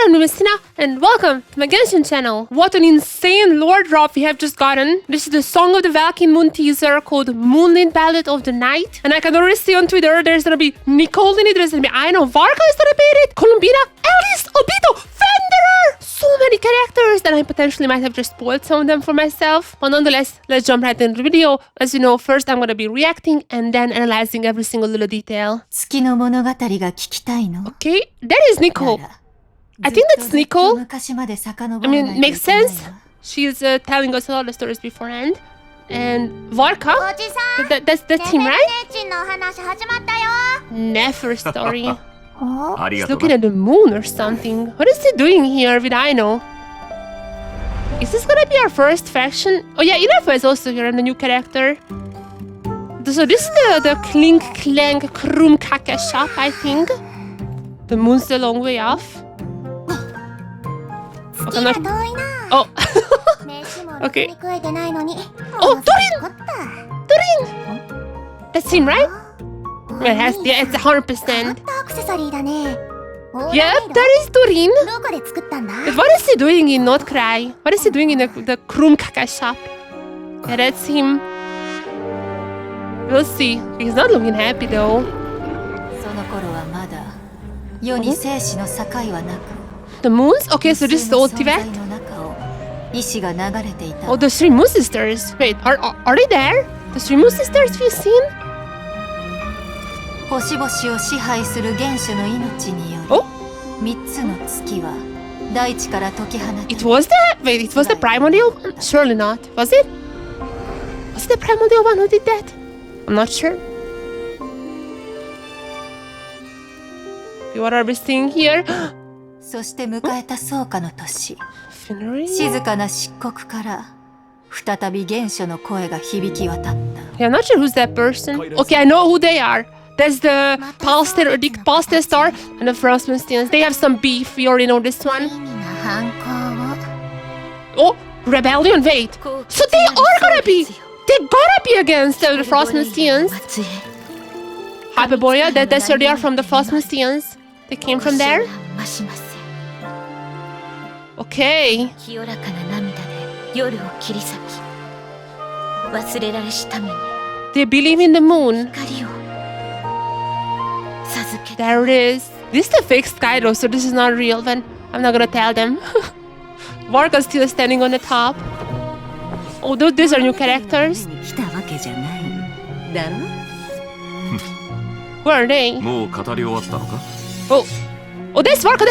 I'm Messina, and welcome to my Genshin channel. What an insane lore drop we have just gotten. This is the Song of the Valkyrie Moon teaser called Moonlit Ballad of the Night. And I can already see on Twitter there's gonna be Nicole in it, there's gonna be Aino, Varka is gonna be in it, Columbina, Alice, Obito, Fenderer! So many characters that I potentially might have just spoiled some of them for myself. But nonetheless, let's jump right into the video. As you know, first I'm gonna be reacting and then analyzing every single little detail. Okay, that is Nicole. I think that's Nicole. I mean, makes sense. She's telling us a lot of stories beforehand. And Varka, that's him, right? Never story. He's looking at the moon or something. What is he doing here with Aino? Is this gonna be our first faction? Oh yeah, Inafo is also here and the new character. So this is the Clink Clank Krum Kaka shop, I think. The moon's a long way off. Okay, not... Oh. Okay. Oh, Dorin! Dorin! That's him, right? It has, yeah, it's 100%. Yeah, that is Dorin. But what is he doing in nod-krai? What is he doing in the Krum Kaka shop? Yeah, that's him. We'll see. He's not looking happy though. The moons? Okay, so this is the old Tibet. Oh, the three moon sisters. Wait, are they there? The three moon sisters we've seen? Oh? It was that? Wait, it was the primordial one? Surely not. Was it? Was it the primordial one who did that? I'm not sure. Okay, what are we seeing here? Funerary Year? Yeah, I'm not sure who's that person. Okay, I know who they are. That's the Palster Star and the Frostmanstians. They have some beef. We already know this one. Oh, Rebellion, wait. So they are gonna be... They're gonna be against the Frostmanstians. Hyperborea, that's where they are from, the Frostmanstians. They came from there. Okay. They believe in the moon. There it is. This is the fake sky though, so this is not real, then I'm not gonna tell them. Varka's still standing on the top. Oh, these are new characters. Where are they? Oh, oh, that's Varka,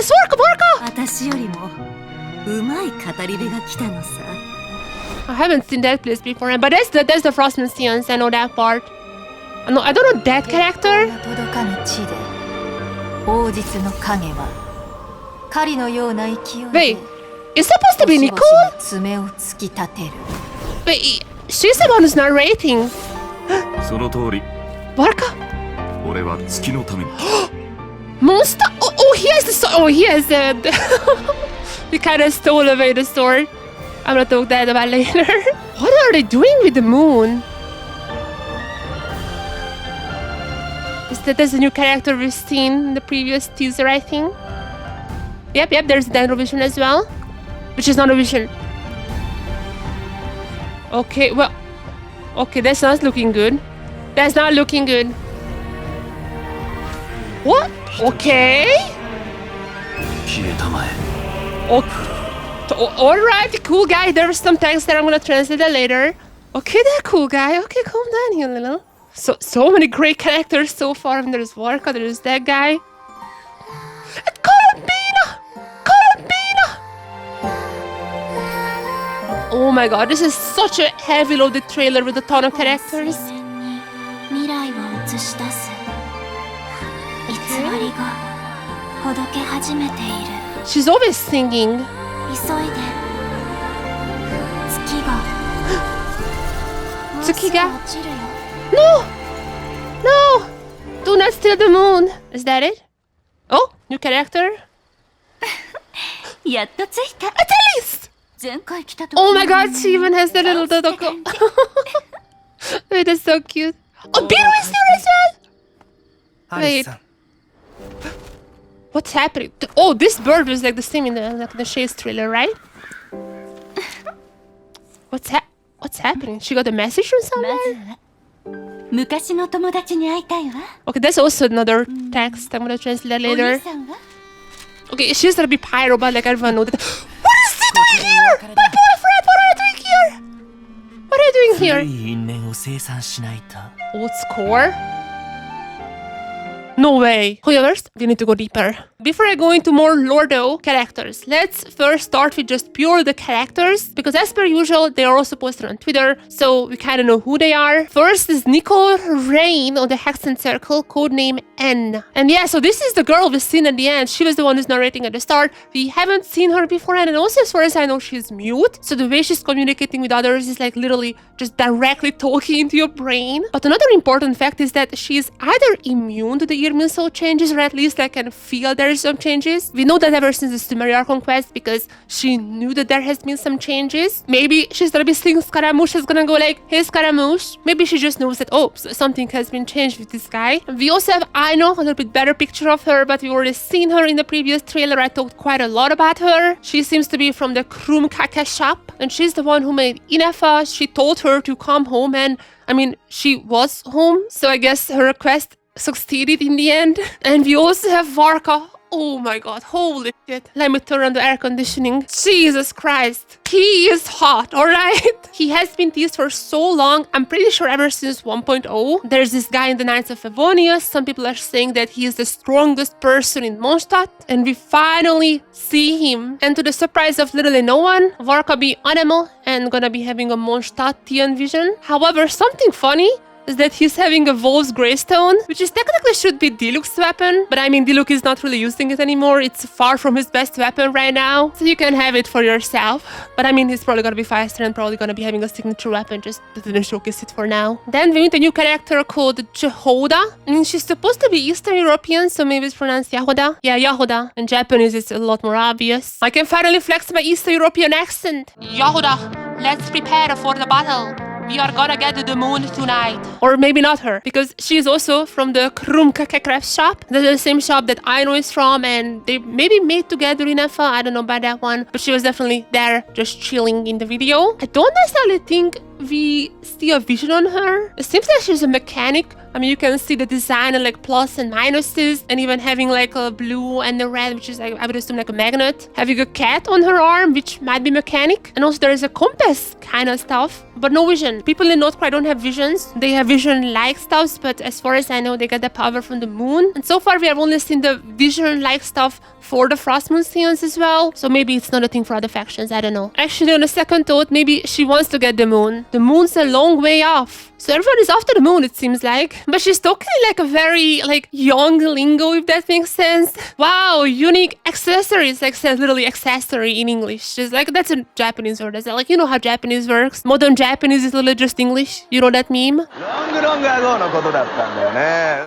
I haven't seen that place before, but that's the Frostmanstians, I know that part. No, I don't know that character. Wait, it's supposed to be Nicole? Wait, she's the one who's narrating. Varka? Monster? Oh, he has the sword. Oh, he has the... He kind of stole away the sword. I'm gonna talk that about later. What are they doing with the moon? There's a new character we've seen in the previous teaser, I think. Yep, there's Dendrovision as well. Which is not a vision. Okay, well... Okay, that's not looking good. That's not looking good. What? Okay. Alright, cool guy. There was some text that I'm gonna translate that later. Okay, that cool guy. Okay, calm down here a little. So many great characters so far. I mean, there's Varka, there's that guy. And Columbina! Oh my god, this is such a heavy loaded trailer with a ton of characters. She's always singing. Tsukiga. No! Do not steal the moon. Is that it? Oh, new character. At least! Oh my god, she even has the little Dodoko. Wait, that's so cute. Oh, Biru is here as well! Wait. What's happening? Oh, this bird was like the same in the Chase trailer, right? What's happening? She got a message from somewhere? Okay, that's also another text. I'm gonna translate later. Okay, she's gonna be pyro, but like everyone knows that. What is she doing here? My boyfriend, what are you doing here? What are you doing here? Old score? No way. However, we need to go deeper. Before I go into more Lordo characters, let's first start with just pure the characters, because as per usual, they are also posted on Twitter, so we kind of know who they are. First is Nicole Rain on the Hexen Circle, codename N. And yeah, so this is the girl we've seen at the end. She was the one who's narrating at the start. We haven't seen her beforehand, and also as far as I know, she's mute. So the way she's communicating with others is like literally just directly talking into your brain. But another important fact is that she's either immune to the immune cell changes, or at least I can feel there's some changes. We know that ever since the Sumeria conquest, because she knew that there has been some changes. Maybe she's gonna be seeing Scaramouche, is gonna go like, hey Scaramouche. Maybe she just knows that, oh, something has been changed with this guy. We also have Aino, a little bit better picture of her, but we already seen her in the previous trailer. I talked quite a lot about her. She seems to be from the Krum Kaka shop, and she's the one who made Inefa. She told her to come home, and I mean, she was home, so I guess her request succeeded in the end. And we also have Varka. Oh my god, holy shit. Let me turn on the air conditioning. Jesus Christ. He is hot, alright? He has been teased for so long. I'm pretty sure ever since 1.0. There's this guy in the Knights of Favonius. Some people are saying that he is the strongest person in Mondstadt. And we finally see him. And to the surprise of literally no one, Varka be animal and gonna be having a Mondstadtian vision. However, something funny is that he's having a Wolf's Greystone, which is technically should be Diluc's weapon, but I mean Diluc is not really using it anymore. It's far from his best weapon right now, so you can have it for yourself. But I mean, he's probably gonna be faster and probably gonna be having a signature weapon, just didn't showcase it for now. Then we meet a new character called Jehoda. I mean, she's supposed to be Eastern European, so maybe it's pronounced Yahoda. Yeah, Yahoda. In Japanese, it's a lot more obvious. I can finally flex my Eastern European accent. Yahoda, let's prepare for the battle. We are gonna get to the moon tonight. Or maybe not her, because she is also from the Krumkake craft shop. That's the same shop that Aino is from, and they maybe made together in Efa. I don't know about that one, but she was definitely there just chilling in the video. I don't necessarily think we see a vision on her. It seems like she's a mechanic. I mean, you can see the design and like plus and minuses, and even having like a blue and a red, which is like, I would assume like a magnet. Having a cat on her arm, which might be mechanic. And also there is a compass kind of stuff, but no vision. People in nod-krai don't have visions. They have vision-like stuffs, but as far as I know, they get the power from the moon. And so far, we have only seen the vision-like stuff for the Frost Moon Seance as well. So maybe it's not a thing for other factions, I don't know. Actually, on a second thought, maybe she wants to get the moon. The moon's a long way off. So everyone is after the moon, it seems like. But she's talking like a very, like, young lingo, if that makes sense. Wow, unique accessories. Like, says literally accessory in English. She's like, that's a Japanese word. That's like, you know how Japanese works. Modern Japanese is literally just English. You know that meme?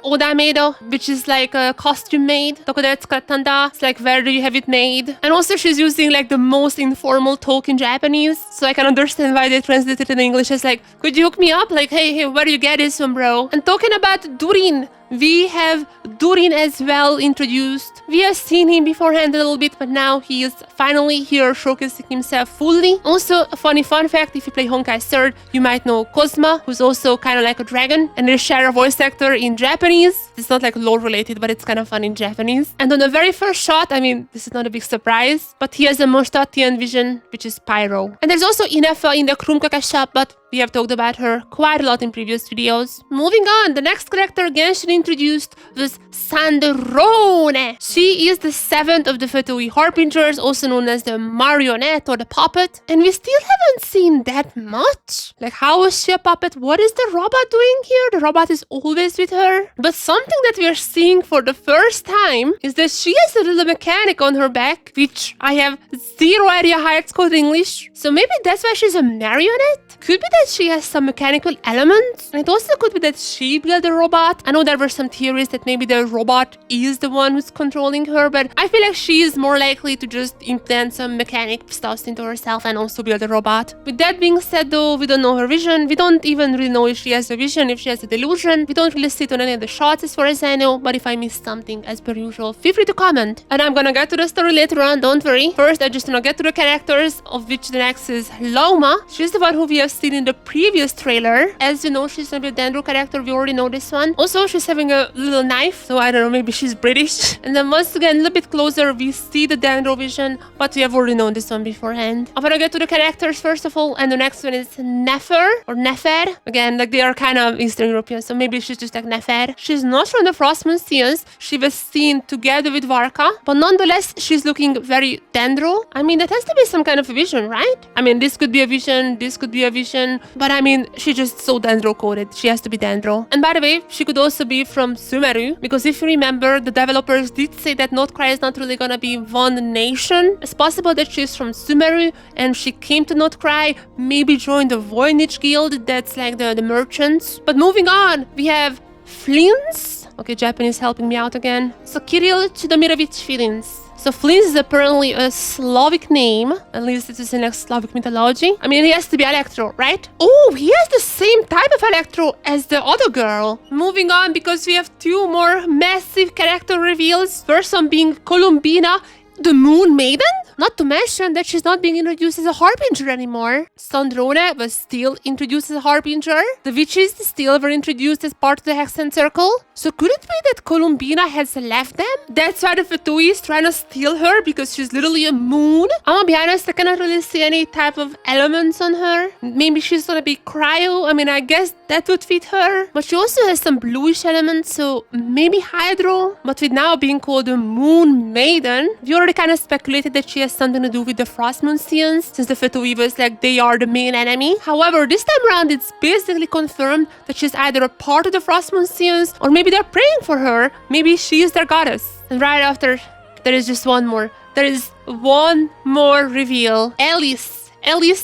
Odamedo, which is like a costume made. Tokodetsukattanda. It's like, where do you have it made? And also she's using like the most informal talk in Japanese. So I can understand why they translated it in English as like, could you hook me up? Like, hey, where do you get this from, bro? And talking about Durin, we have Durin as well introduced. We have seen him beforehand a little bit, but now he is finally here showcasing himself fully. Also, a funny fun fact, if you play Honkai 3rd, you might know Kozma, who's also kind of like a dragon, and they share a voice actor in Japanese. It's not like lore related, but it's kind of fun in Japanese. And on the very first shot, I mean, this is not a big surprise, but he has a Mondstadtian vision, which is Pyro. And there's also Inefa in the Krumkaka shop, but we have talked about her quite a lot in previous videos. Moving on, the next character Genshin introduced was Sandrone. She is the 7th of the Fatui Harbingers, also known as the marionette or the puppet. And we still haven't seen that much. Like, how is she a puppet? What is the robot doing here? The robot is always with her. But something that we are seeing for the first time is that she has a little mechanic on her back, which I have zero idea how it's called in English. So maybe that's why she's a marionette? Could be that she has some mechanical elements. And it also could be that she built the robot. I know there were were some theories that maybe the robot is the one who's controlling her, but I feel like she is more likely to just implant some mechanic stuff into herself and also build a robot. With that being said though, we don't know her vision. We don't even really know if she has a vision, if she has a delusion. We don't really see it on any of the shots as far as I know, but if I missed something, as per usual, feel free to comment. And I'm gonna get to the story later on, don't worry. First, I just wanna get to the characters, of which the next is Lauma. She's the one who we have seen in the previous trailer. As you know, she's gonna be a Dendro character. We already know this one. Also, she's having a little knife, so I don't know, maybe she's British. And then once again, a little bit closer, we see the Dendro vision, but we have already known this one beforehand. I'm gonna get to the characters first of all, and the next one is Nefer, or Nefer. Again, like they are kind of Eastern European, so maybe she's just like Nefer. She's not from the Frostmourne Seas. She was seen together with Varka, but nonetheless, she's looking very Dendro. I mean, that has to be some kind of a vision, right? I mean, this could be a vision, this could be a vision, but I mean, she's just so Dendro coded. She has to be Dendro. And by the way, she could also be from Sumeru, because if you remember, the developers did say that nod-krai is not really gonna be one nation. It's possible that she's from Sumeru and she came to nod-krai, maybe joined the Voynich Guild, that's like the merchants. But moving on, we have Flins. Okay, Japanese helping me out again. So Kirill Chidomirovich Flins. So Flins is apparently a Slavic name, at least it is in like Slavic mythology. I mean, he has to be Electro, right? Oh, he has the same type of Electro as the other girl. Moving on, because we have two more massive character reveals. First one being Columbina, the Moon Maiden? Not to mention that she's not being introduced as a Harbinger anymore. Sandrone was still introduced as a Harbinger. The witches still were introduced as part of the Hexen Circle. So could it be that Columbina has left them? That's why the Fatui is trying to steal her, because she's literally a moon. I'm gonna be honest, I cannot really see any type of elements on her. Maybe she's gonna be cryo. I mean, I guess that would fit her. But she also has some bluish elements, so maybe hydro. But with now being called the Moon Maiden, we already kind of speculated that she has something to do with the Frostmourne Seans, since the Fatui was like they are the main enemy. However, this time around it's basically confirmed that she's either a part of the Frostmourne Seans, or maybe they're praying for her. Maybe she is their goddess. And right after, there is just one more. There is one more reveal. Alice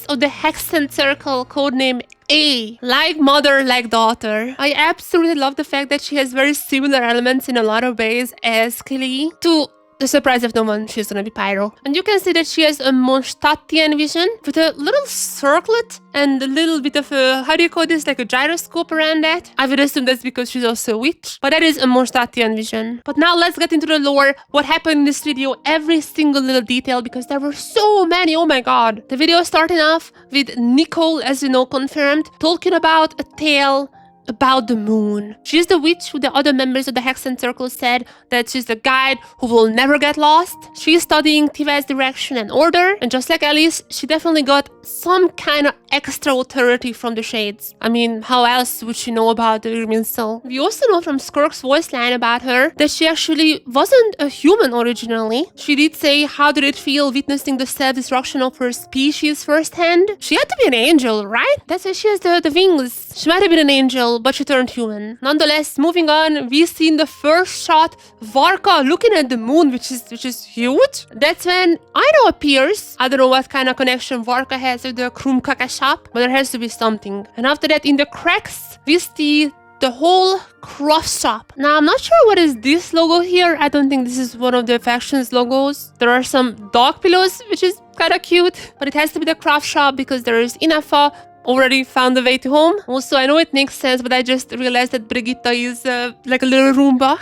of the Hexen Circle, codename A. Like mother, like daughter. I absolutely love the fact that she has very similar elements in a lot of ways as Kili. To the surprise of no one, she's gonna be Pyro. And you can see that she has a Mondstadtian vision with a little circlet and a little bit of a, how do you call this, like a gyroscope around that. I would assume that's because she's also a witch, but that is a Mondstadtian vision. But now let's get into the lore, what happened in this video, every single little detail, because there were so many, oh my god. The video starting off with Nicole, as you know, confirmed, talking about a tale about the moon. She's the witch who the other members of the Hexen Circle said that she's the guide who will never get lost. She's studying Tiva's direction and order, and just like Alice, she definitely got some kind of extra authority from the Shades. I mean, how else would she know about the Irminsul? We also know from Skirk's voice line about her that she actually wasn't a human originally. She did say how did it feel witnessing the self-destruction of her species firsthand. She had to be an angel, right? That's why she has the wings. She might have been an angel, but she turned human. Nonetheless, moving on, we've seen the first shot, Varka looking at the moon, which is huge. That's when Aino appears. I don't know what kind of connection Varka has with the Krumkaka shop, but there has to be something. And after that, in the cracks, we see the whole craft shop. Now, I'm not sure what is this logo here. I don't think this is one of the factions logos. There are some dog pillows, which is kind of cute, but it has to be the craft shop because there is Inafa already found the way to home. Also, I know it makes sense, but I just realized that Brigitta is like a little Roomba.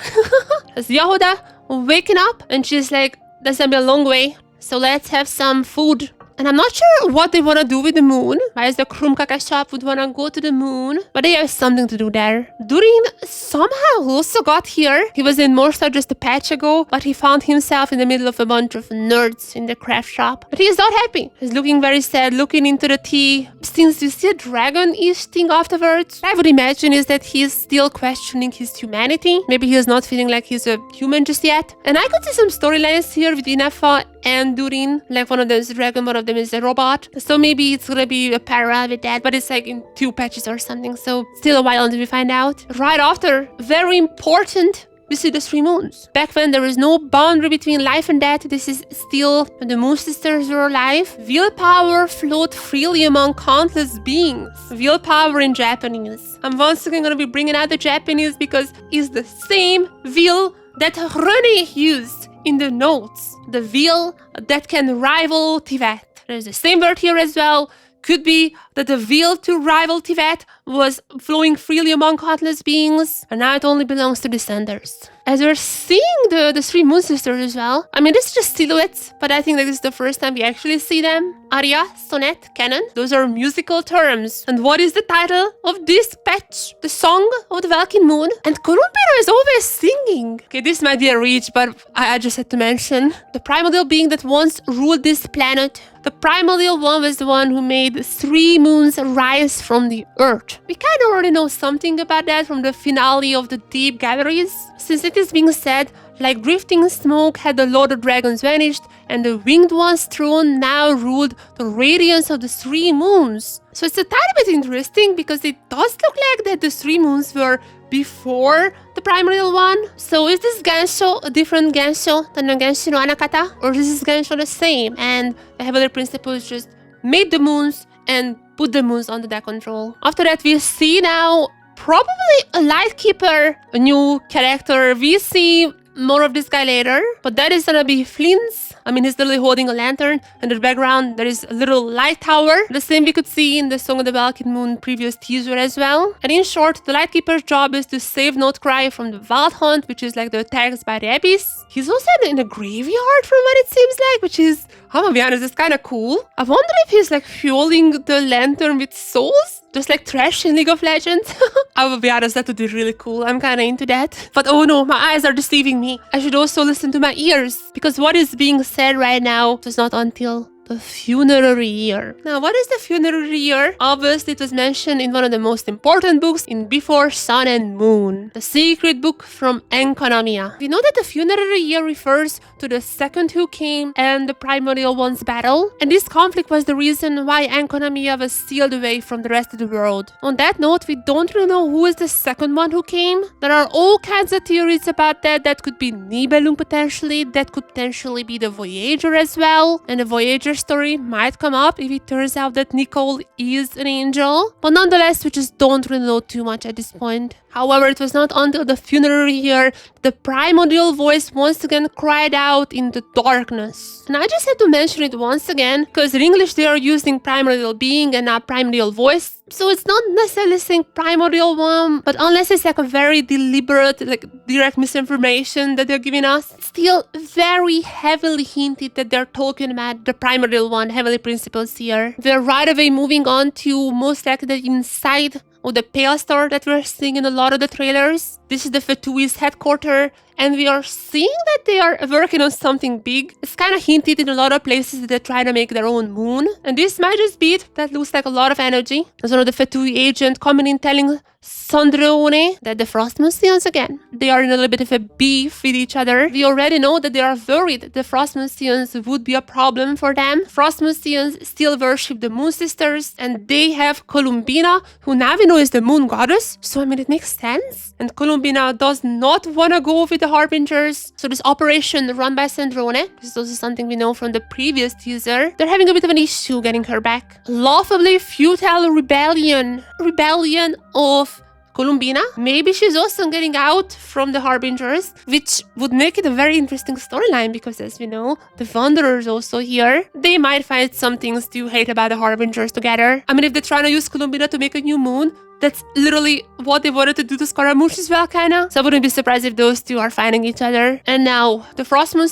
There's Yahoda waking up and she's like, that's gonna be a long way, so let's have some food. And I'm not sure what they want to do with the moon. Why is the Krumkaka shop would want to go to the moon? But they have something to do there. Durin somehow also got here. He was in Morstar just a patch ago, but he found himself in the middle of a bunch of nerds in the craft shop. But he is not happy. He's looking very sad, looking into the tea. Since you see a dragon-ish thing afterwards, I would imagine is that he is still questioning his humanity. Maybe he is not feeling like he's a human just yet. And I could see some storylines here with Inafa and Durin. Like one of them is a dragon, one of them is a robot. So maybe it's gonna be a parallel with that, but it's like in 2 patches or something. So still a while until we find out. Right after, very important we see the three moons. Back when there was no boundary between life and death, this is still when the Moon Sisters were alive. Willpower flowed freely among countless beings. Willpower in Japanese. I'm once again going to be bringing out the Japanese because it's the same will that René used in the notes. The will that can rival Tibet. There's the same word here as well. Could be that the will to rival Tibet was flowing freely among countless beings, and now it only belongs to descenders. As we're seeing the three Moon Sisters as well, I mean, this is just silhouettes, but I think that this is the first time we actually see them. Aria, sonnet, canon, those are musical terms. And what is the title of this patch? The Song of the Valkyrie Moon. And Columbino is always singing. Okay, this might be a reach, but I just had to mention. The primordial being that once ruled this planet. The primordial one was the one who made three moons rise from the earth. We kind of already know something about that from the finale of the Deep Galleries. Since it is being said, like drifting smoke had the Lord of Dragons vanished, and the Winged One's throne now ruled the radiance of the three moons. So it's a tiny bit interesting because it does look like that the three moons were before the primordial one. So is this Gensho a different Gensho than the Gensho no Anakata? Or is this Gensho the same? And the Heavenly Principles just made the moons and put the moons under their control. After that, we see now probably a Lightkeeper, a new character. We see more of this guy later, but that is gonna be Flins. I mean, he's literally holding a lantern, and in the background there is a little light tower. The same we could see in the Song of the Valkyrie Moon previous teaser as well. And in short, the Lightkeeper's job is to save nod-krai from the Wild Hunt, which is like the attacks by the Abyss. He's also in a graveyard from what it seems like, which is, I'm gonna be honest, it's kind of cool. I wonder if he's like fueling the lantern with souls? Just like trash in League of Legends. I will be honest, that would be really cool. I'm kind of into that. But oh no, my eyes are deceiving me. I should also listen to my ears. Because what is being said right now is not until the Funerary Year. Now, what is the Funerary Year? Obviously, it was mentioned in one of the most important books in Before Sun and Moon, the secret book from Enconomia. We know that the Funerary Year refers to the second who came and the primordial one's battle, and this conflict was the reason why Enconomia was sealed away from the rest of the world. On that note, we don't really know who is the second one who came. There are all kinds of theories about that. That could be Nibelung potentially, that could potentially be the Voyager as well, and the Voyager story might come up if it turns out that Nicole is an angel. But nonetheless, we just don't really know too much at this point. However, it was not until the Funerary Year the primordial voice once again cried out in the darkness. And I just had to mention it once again, because in English they are using primordial being and not primordial voice. So it's not necessarily saying primordial one, but unless it's like a very deliberate, like direct misinformation that they're giving us, it's still very heavily hinted that they're talking about the primordial one, Heavenly Principles here. We're right away moving on to most likely the inside of the Pale Star that we're seeing in a lot of the trailers. This is the Fatui's headquarters, and we are seeing that they are working on something big. It's kind of hinted in a lot of places that they're trying to make their own moon, and this might just be it. That looks like a lot of energy. There's one of the Fatui agent coming in telling Sandrone that the Frostmoon again, they are in a little bit of a beef with each other. We already know that they are worried that the Frostmoon would be a problem for them. Frostmoon still worship the Moon Sisters, and they have Columbina, who now we know is the Moon Goddess. So I mean, it makes sense. And Columbina does not want to go with the Harbingers. So this operation run by Sandrone, this is also something we know from the previous teaser, they're having a bit of an issue getting her back. Laughably futile rebellion of Columbina. Maybe she's also getting out from the Harbingers, which would make it a very interesting storyline because, as we know, the Wanderers also here. They might find some things to hate about the Harbingers together. I mean, if they're trying to use Columbina to make a new moon, that's literally what they wanted to do to Scaramouche as well, kinda. So I wouldn't be surprised if those two are fighting each other. And now, the Frost Moon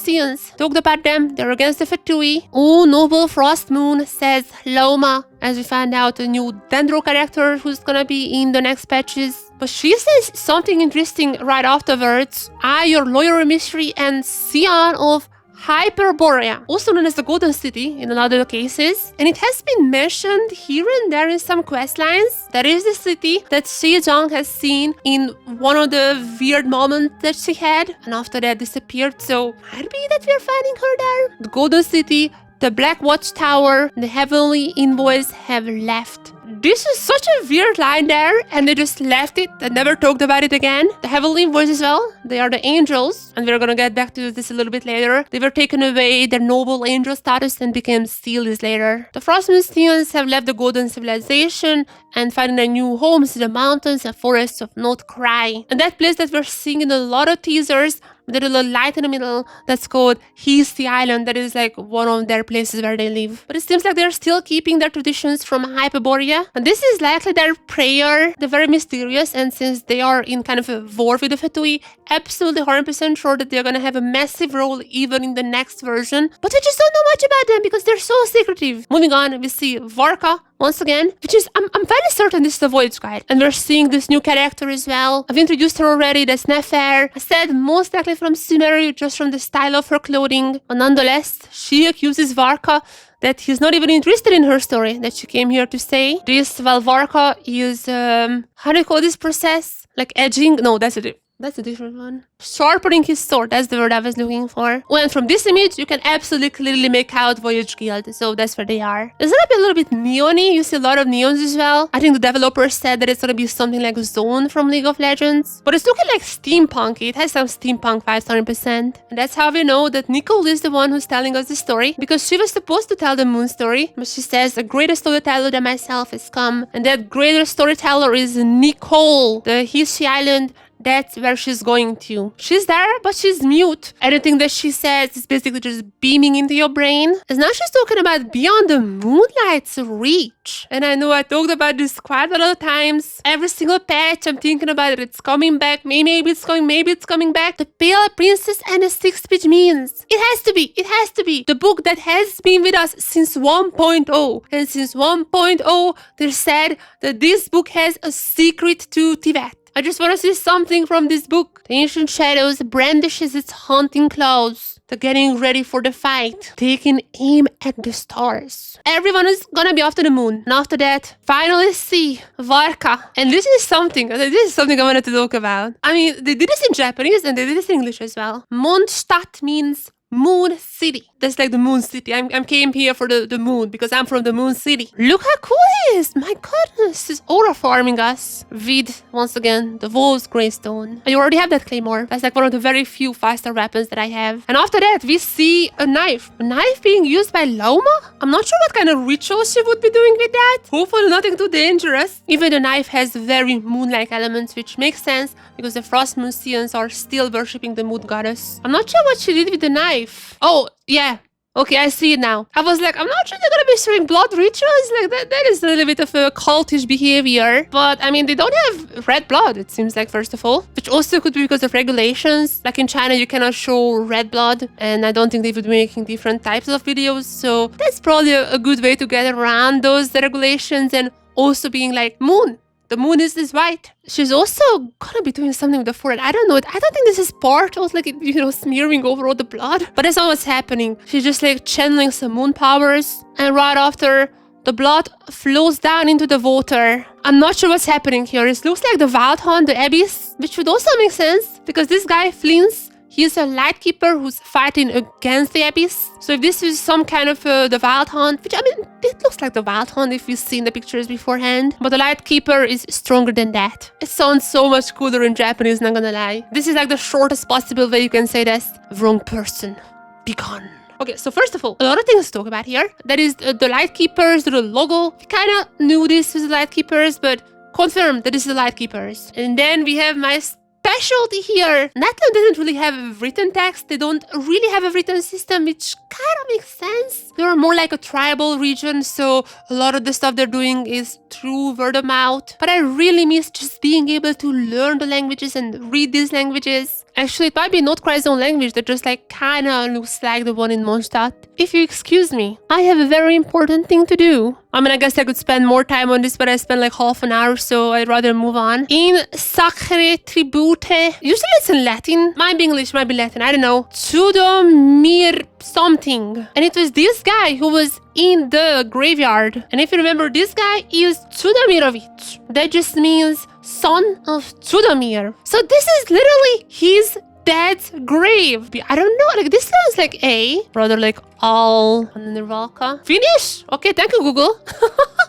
talked about them. They're against the Fatui. Oh, noble Frost Moon, says Lauma, as we find out a new Dendro character who's gonna be in the next patches. But she says something interesting right afterwards. I, your lawyer mystery and Sion of Hyperborea, also known as the Golden City in a lot of cases, and it has been mentioned here and there in some quest lines. That is the city that Xizang has seen in one of the weird moments that she had, and after that disappeared, so might be that we are finding her there. The Golden City, the Black Watchtower, the Heavenly Envoys have left. this is such a weird line there, and they just left it and never talked about it again. The heavenly voice as well, they are the angels, and we're gonna get back to this a little bit later. They were taken away their noble angel status and became seals later. The Frost Moonsteins have left the golden civilization and finding their new homes in the mountains and forests of nod-krai. And that place that we're seeing in a lot of teasers, with a little light in the middle, that's called He's the Island. That is like one of their places where they live. But it seems like they're still keeping their traditions from Hyperborea. And this is likely their prayer. They're very mysterious, and since they are in kind of a war with the Fatui, absolutely 100% sure that they're gonna have a massive role even in the next version. But we just don't know much about them because they're so secretive. Moving on, we see Varka once again, which is, I'm fairly certain this is the Voyage Guide. And we're seeing this new character as well. I've introduced her already, that's Nefer. I said most likely from Sumeru, just from the style of her clothing. But nonetheless, she accuses Varka that he's not even interested in her story, that she came here to say. This, while Varka is, how do you call this process? Like edging? No, that's a different one. Sharpening his sword, that's the word I was looking for. Oh, and from this image, you can absolutely clearly make out Voyage Guild, so that's where they are. It's gonna be a little bit neon-y, you see a lot of neons as well. I think the developer said that it's gonna be something like Zone from League of Legends. But it's looking like steampunky, it has some steampunk vibes 100%. And that's how we know that Nicole is the one who's telling us the story, because she was supposed to tell the moon story, but she says a greater storyteller than myself has come, and that greater storyteller is Nicole, the Hishi Island. That's where she's going to. She's there, but she's mute. Anything that she says is basically just beaming into your brain. And now she's talking about beyond the moonlight's reach. And I know I talked about this quite a lot of times. Every single patch, I'm thinking about it. It's coming back. Maybe it's coming back. The Pale Princess and the Six-Speech Means. It has to be. It has to be. The book that has been with us since 1.0. And since 1.0, they said that this book has a secret to Tibet. I just want to see something from this book. The Ancient Shadows brandishes its hunting claws. They're getting ready for the fight, taking aim at the stars. Everyone is gonna be off to the moon. And after that, finally see Varka. And this is something I wanted to talk about. I mean, they did this in Japanese and they did this in English as well. Mondstadt means Moon City. That's like the Moon City. I came here for the moon because I'm from the Moon City. Look how cool it is. My goodness, it's aura farming us. With, once again, the Wolf's Greystone. I already have that claymore. That's like one of the very few 5-star weapons that I have. And after that, we see a knife. A knife being used by Lauma? I'm not sure what kind of ritual she would be doing with that. Hopefully nothing too dangerous. Even the knife has very moon-like elements, which makes sense because the Frost Moonsteins are still worshipping the moon goddess. I'm not sure what she did with the knife. Oh, yeah. Okay, I see it now. I was like, I'm not sure they're gonna be showing blood rituals. Like, that is a little bit of a cultish behavior. But, I mean, they don't have red blood, it seems like, first of all. Which also could be because of regulations. Like in China, you cannot show red blood. And I don't think they would be making different types of videos. So that's probably a good way to get around those regulations. And also being like, moon. The moon is white. She's also gonna be doing something with the forehead. I don't know. I don't think this is part of like, you know, smearing over all the blood. But that's not what's happening. She's just like channeling some moon powers. And right after, the blood flows down into the water. I'm not sure what's happening here. It looks like the Wild Hunt, the Abyss. Which would also make sense. Because this guy, Flins, he's a Lightkeeper who's fighting against the Abyss. So if this is some kind of the Wild Hunt, which I mean, it looks like the Wild Hunt if you've seen the pictures beforehand. But the Lightkeeper is stronger than that. It sounds so much cooler in Japanese, not gonna lie. This is like the shortest possible way you can say this. Wrong person. Be gone. Okay, so first of all, a lot of things to talk about here. That is the Lightkeepers, the logo. We kind of knew this was the Lightkeepers, but confirmed that this is the Lightkeepers. And then we have my specialty here. Natlan doesn't really have a written text. They don't really have a written system, which kind of makes sense. They're more like a tribal region, so a lot of the stuff they're doing is through word of mouth. But I really miss just being able to learn the languages and read these languages. Actually, it might be nod-krai's own language that just like kind of looks like the one in Mondstadt. If you excuse me, I have a very important thing to do. I mean, I guess I could spend more time on this, but I spent like half an hour, so I'd rather move on. In Sacre Tribute, usually it's in Latin. Might be English, might be Latin, I don't know. Tudomir something. And it was this guy who was in the graveyard. And if you remember, this guy is Tudomirovich. That just means son of Tudomir. So this is literally his dad's grave. I don't know, like this sounds like A, rather like all, and then the Valka. Finish? Okay, thank you, Google.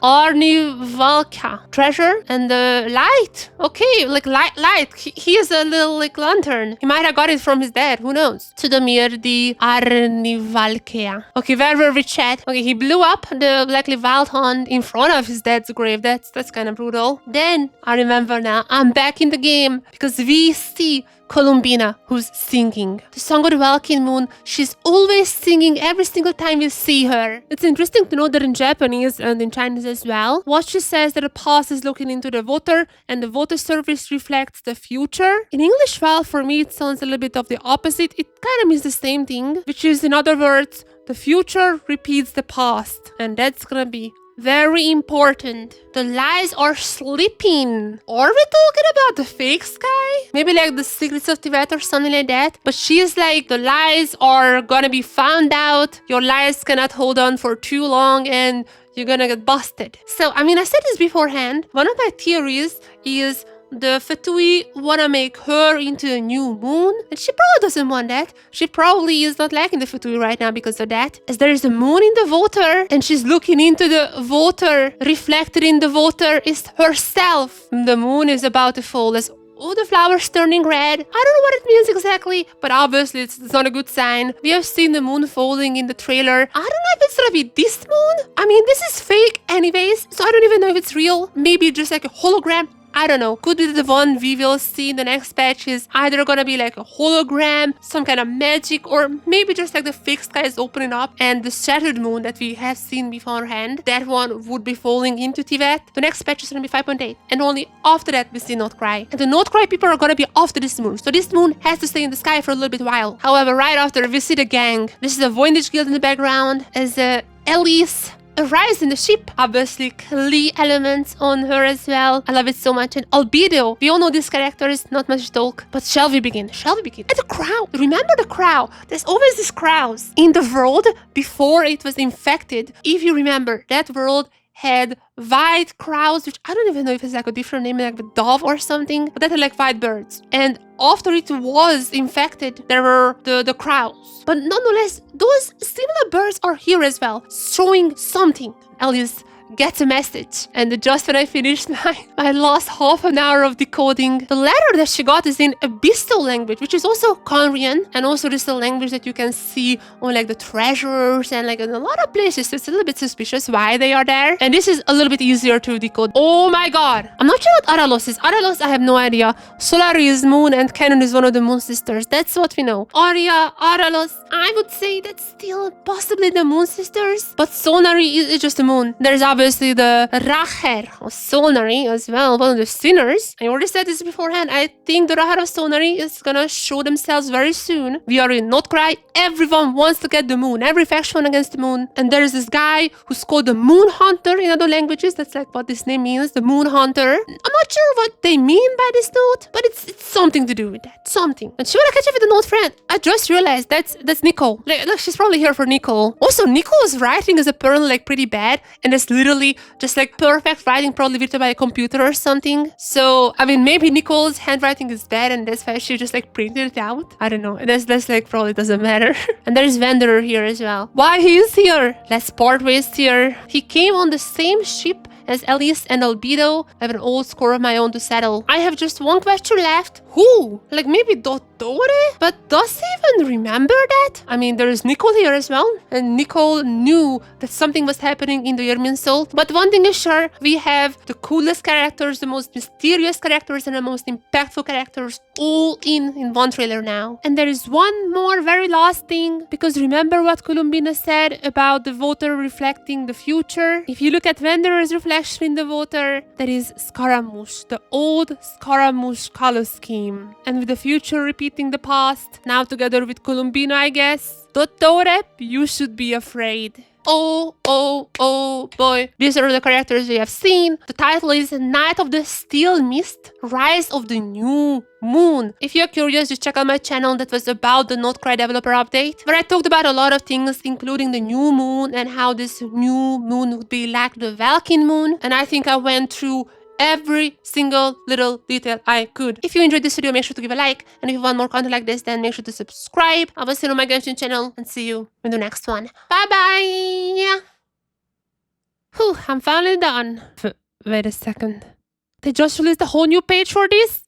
Arnivalka. Treasure and the light. Okay, like light. He is a little like lantern. He might have got it from his dad. Who knows? Tudomir the Arnivalkea. Okay, very chat. Okay, he blew up the likely wild hunt in front of his dad's grave. That's kind of brutal. Then I remember now. I'm back in the game because we see Columbina, who's singing. The song of the Valkyrie Moon, she's always singing every single time you see her. It's interesting to know that in Japanese and in Chinese as well, what she says that the past is looking into the water and the water surface reflects the future. In English, well, for me, it sounds a little bit of the opposite. It kind of means the same thing, which is, in other words, the future repeats the past. And that's gonna be very important. The lies are sleeping. Are we talking about the fake sky? Maybe like the secrets of Tibet or something like that. But she's like, the lies are gonna be found out. Your lies cannot hold on for too long and you're gonna get busted. So, I mean, I said this beforehand. One of my theories is the Fatui wanna make her into a new moon, and she probably doesn't want that. She probably is not liking the Fatui right now because of that. As there is a moon in the water, and she's looking into the water, reflected in the water is herself. The moon is about to fall as all the flowers turning red. I don't know what it means exactly, but obviously it's not a good sign. We have seen the moon falling in the trailer. I don't know if it's gonna be this moon. I mean, this is fake anyways, so I don't even know if it's real. Maybe just like a hologram. I don't know. Could be the one we will see in the next patch is either gonna be like a hologram, some kind of magic, or maybe just like the fake sky is opening up and the shattered moon that we have seen beforehand, that one would be falling into Tibet. The next patch is gonna be 5.8, and only after that we see nod-krai. And the nod-krai people are gonna be after this moon, so this moon has to stay in the sky for a little bit while. However, right after we see the gang. This is the Voynich Guild in the background as Elise arrives in the ship. Obviously, Klee elements on her as well. I love it so much. And Albedo, we all know these characters, not much talk. But shall we begin? Shall we begin? And the crow. Remember the crow. There's always these crows. In the world before it was infected, if you remember, that world had white crows, which I don't even know if it's like a different name, like the dove or something, but that had like white birds. And after it was infected, there were the crows. But nonetheless, those similar birds are here as well, showing something. Alice gets a message. And just when I finished my last half an hour of decoding, the letter that she got is in Abyssal language, which is also Conrian, and also this is a language that you can see on like the treasures and like in a lot of places. So it's a little bit suspicious why they are there. And this is a little bit easier to decode. Oh my god. I'm not sure what Aralos is. Aralos, I have no idea. Solari is moon and Canon is one of the moon sisters. That's what we know. Arya, Aralos, I would say that's still possibly the moon sisters. But Sonari is just the moon. There's obviously the Raher of Sonari as well, one of the sinners. I already said this beforehand. I think the Raher of Sonari is gonna show themselves very soon. We are in nod-krai. Everyone wants to get the moon. Every faction against the moon. And there's this guy who's called the Moon Hunter in other languages. That's like what this name means, the Moon Hunter. I'm not sure what they mean by this note, but it's something to do with that. Something. And she wanna catch up with the note friend. I just realized that's Nicole. Like she's probably here for Nicole. Also, Nicole's writing is apparently like pretty bad, and it's literally just like perfect writing, probably written by a computer or something. So I mean, maybe Nicole's handwriting is bad and that's why she just like printed it out. I don't know. That's like probably doesn't matter. And there's Wanderer here as well. Why he is here? Let's part ways here. He came on the same ship as Elise and Albedo. I have an old score of my own to settle. I have just one question left. Who? Like maybe Dottore? But does he even remember that? I mean, there is Nicole here as well. And Nicole knew that something was happening in the Irminsul. But one thing is sure, we have the coolest characters, the most mysterious characters, and the most impactful characters all in one trailer now. And there is one more very last thing, because remember what Columbina said about the water reflecting the future? If you look at Wanderer's reflection in the water, there is Scaramouche, the old Scaramouche color scheme. And with the future repeating the past, now together with Columbina, I guess. Dottore, you should be afraid. Oh boy. These are the characters we have seen. The title is Night of the Steel Mist, Rise of the New Moon. If you're curious, just check out my channel that was about the nod-krai developer update, where I talked about a lot of things, including the new moon and how this new moon would be like the Valkyrie moon. And I think I went through every single little detail I could. If you enjoyed this video, make sure to give a like. And if you want more content like this, then make sure to subscribe. I will see you on my Genshin channel and see you in the next one. Bye bye! Whew, I'm finally done. Wait a second. They just released a whole new page for this?